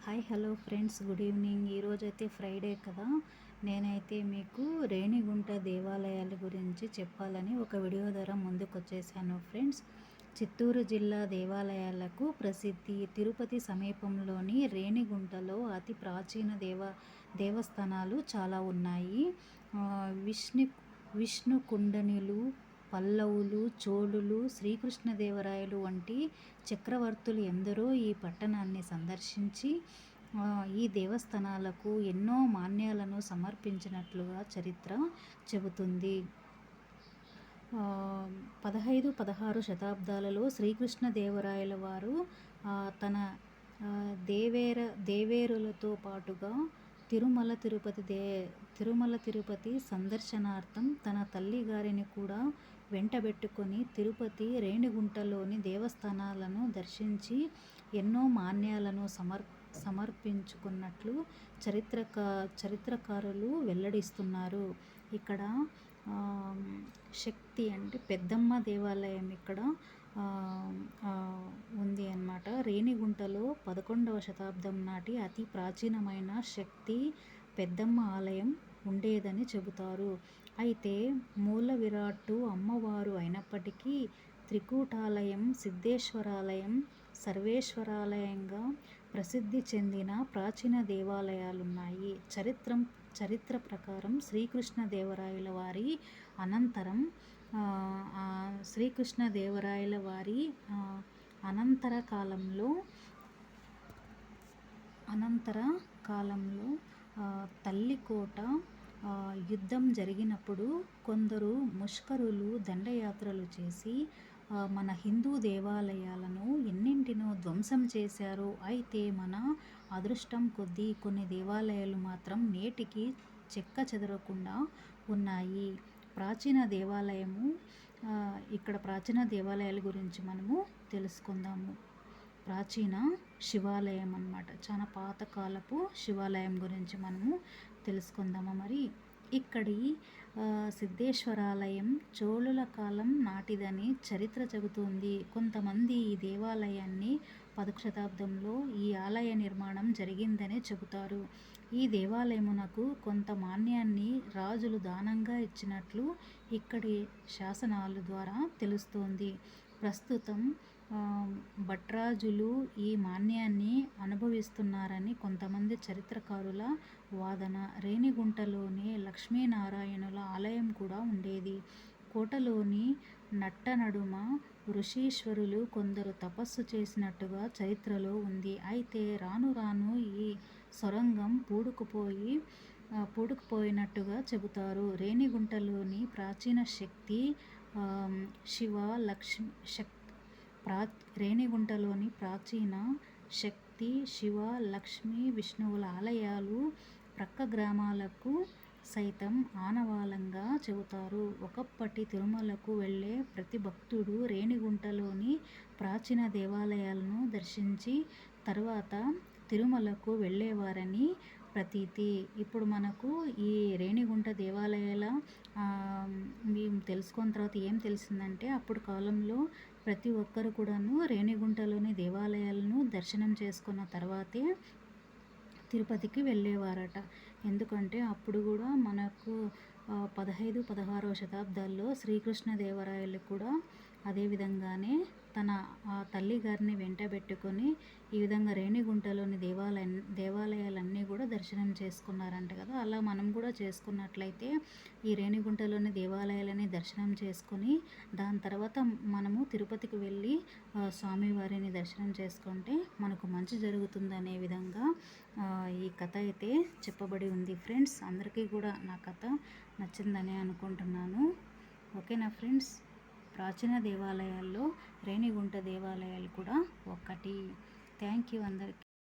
Hi hello friends, good evening. ఈరోజైతే Friday కదా, నేనైతే మీకు రేణిగుంట దేవాలయాల గురించి చెప్పాలని ఒక వీడియో ద్వారా ముందుకు వచ్చేసాను ఫ్రెండ్స్. చిత్తూరు జిల్లా దేవాలయాలకు ప్రసిద్ధి. తిరుపతి సమీపంలోని రేణిగుంటలో అతి ప్రాచీన దేవస్థానాలు చాలా ఉన్నాయి. విష్ణు కుండనులు, పల్లవులు, చోళులు, శ్రీకృష్ణదేవరాయలు వంటి చక్రవర్తులు ఎందరో ఈ పట్టణాన్ని సందర్శించి ఈ దేవస్థానాలకు ఎన్నో మాన్యాలను సమర్పించినట్లుగా చరిత్ర చెబుతుంది. 15-16 శతాబ్దాలలో శ్రీకృష్ణదేవరాయల వారు తన దేవేరులతో పాటుగా తిరుమల తిరుపతి సందర్శనార్థం తన తల్లి గారిని కూడా వెంటబెట్టుకొని తిరుపతి రేణిగుంటలోని దేవస్థానాలను దర్శించి ఎన్నో మాన్యాలను సమర్పించుకున్నట్లు చరిత్రకారులు వెల్లడిస్తున్నారు. ఇక్కడ శక్తి అంటే పెద్దమ్మ దేవాలయం ఇక్కడ ఉంది అన్నమాట. రేణిగుంటలో 11వ శతాబ్దం నాటి అతి ప్రాచీనమైన శక్తి పెద్దమ్మ ఆలయం ఉండేదని చెబుతారు. అయితే మూల విరాట్టు అమ్మవారు అయినప్పటికీ త్రికూటాలయం, సిద్ధేశ్వరాలయం, సర్వేశ్వరాలయంగా ప్రసిద్ధి చెందిన ప్రాచీన దేవాలయాలున్నాయి. చరిత్ర ప్రకారం శ్రీకృష్ణదేవరాయల వారి అనంతర కాలంలో తల్లికోట యుద్ధం జరిగినప్పుడు కొందరు ముష్కరులు దండయాత్రలు చేసి మన హిందూ దేవాలయాలను ఎన్నింటినో ధ్వంసం చేశారు. అయితే మన అదృష్టం కొద్దీ కొన్ని దేవాలయాలు మాత్రం నేటికి చెక్క చెదరకుండా ఉన్నాయి. ఇక్కడ ప్రాచీన దేవాలయాల గురించి మనము తెలుసుకుందాము. ప్రాచీన శివాలయం అన్నమాట. చాలా పాతకాలపు శివాలయం గురించి మనము తెలుసుకుందాము. మరి ఇక్కడి సిద్ధేశ్వరాలయం చోళుల కాలం నాటిదని చరిత్ర చెబుతుంది. కొంతమంది ఈ దేవాలయాన్ని 10వ శతాబ్దంలో ఈ ఆలయ నిర్మాణం జరిగిందని చెబుతారు. ఈ దేవాలయమునకు కొంత మాన్యాన్ని రాజులు దానంగా ఇచ్చినట్లు ఇక్కడి శాసనాల ద్వారా తెలుస్తోంది. ప్రస్తుతం భట్రాజులు ఈ మాన్యాన్ని అనుభవిస్తున్నారని కొంతమంది చరిత్రకారుల వాదన. రేణిగుంటలోనే లక్ష్మీనారాయణుల ఆలయం కూడా ఉండేది. కోటలోని నట్టనడుమ ఋషీశ్వరులు కొందరు తపస్సు చేసినట్టుగా చరిత్రలో ఉంది. అయితే రాను రాను ఈ సొరంగం పూడుకుపోయినట్టుగా చెబుతారు. రేణిగుంటలోని ప్రాచీన శక్తి శివ, లక్ష్మి, విష్ణువుల ఆలయాలు ప్రక్క గ్రామాలకు సైతం ఆనవాలంగా చెబుతారు. ఒకప్పటి తిరుమలకు వెళ్ళే ప్రతి భక్తుడు రేణిగుంటలోని ప్రాచీన దేవాలయాలను దర్శించి తర్వాత తిరుమలకు వెళ్ళేవారని ప్రతీతి. ఇప్పుడు మనకు ఈ రేణిగుంట దేవాలయాల మేము తెలుసుకున్న తర్వాత ఏం తెలిసిందంటే, అప్పుడు కాలంలో ప్రతి ఒక్కరు కూడాను రేణిగుంటలోని దేవాలయాలను దర్శనం చేసుకున్న తర్వాతే తిరుపతికి వెళ్ళేవారట. ఎందుకంటే అప్పుడు కూడా మనకు 15-16వ శతాబ్దాల్లో శ్రీకృష్ణదేవరాయలు కూడా అదేవిధంగానే తన తల్లిగారిని వెంటబెట్టుకొని ఈ విధంగా రేణిగుంటలోని దేవాలయాలన్నీ కూడా దర్శనం చేసుకున్నారంట కదా. అలా మనం కూడా చేసుకున్నట్లయితే ఈ రేణిగుంటలోని దేవాలయాలని దర్శనం చేసుకొని దాని తర్వాత మనము తిరుపతికి వెళ్ళి స్వామివారిని దర్శనం చేసుకుంటే మనకు మంచి జరుగుతుందనే విధంగా ఈ కథ అయితే చెప్పబడి ఉంది ఫ్రెండ్స్. అందరికీ కూడా నా కథ నచ్చిందని అనుకుంటున్నాను. ఓకేనా ఫ్రెండ్స్. ప్రాచీన దేవాలయాల్లో రేణిగుంట దేవాలయాలు కూడా ఒకటి. థ్యాంక్ యూ అందరికీ.